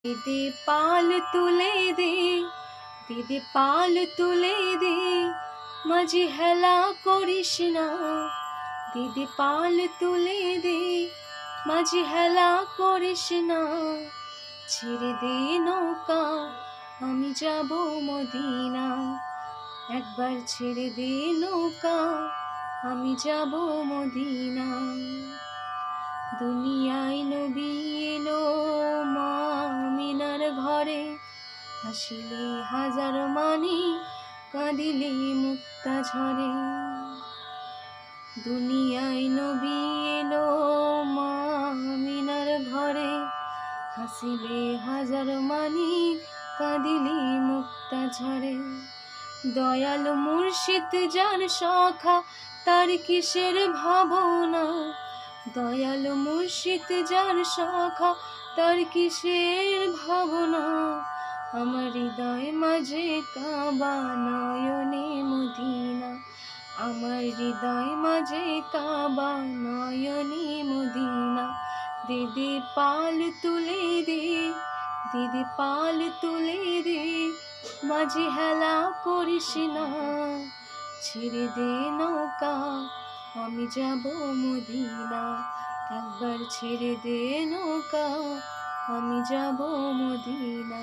দিদি পাল তুলে দে, দিদি পাল তুলে দে, মাঝি হেলা করিস না। দিদি পাল তুলে দে, মাঝি হেলা করিস না। ছেড়ে দে নৌকা, আমি যাব মদিনা। একবার ছেড়ে দে নৌকা, আমি যাব মদিনা। দুনিয়ায় নবী এলো মা আমিনার ঘরে, হাসিলে হাজার মানি, কাঁদিলে মুক্তা ঝরে। দুনিয়ায় নবী এলো মা আমিনার ঘরে, হাসিলে হাজার মানি, কাঁদিলে মুক্তা ঝরে। দয়াল মুর্শিদ যার সখা, তার কিসের ভাবনা। দয়াল মুর্শিদ যার সখা, তার কিসের ভাবনা। আমার হৃদয় মাঝে কাবা, নয়নে মদিনা। আমার হৃদয় মাঝে কাবা, নয়নে মদিনা। দিদি পাল তুলে দে, দিদি পাল তুলে দে, মাঝি হেলা করিস না। ছেড়ে দে নৌকা, আমি যাব মদিনা। একবার ছেড়ে দে নৌকা, আমি যাব মদিনা।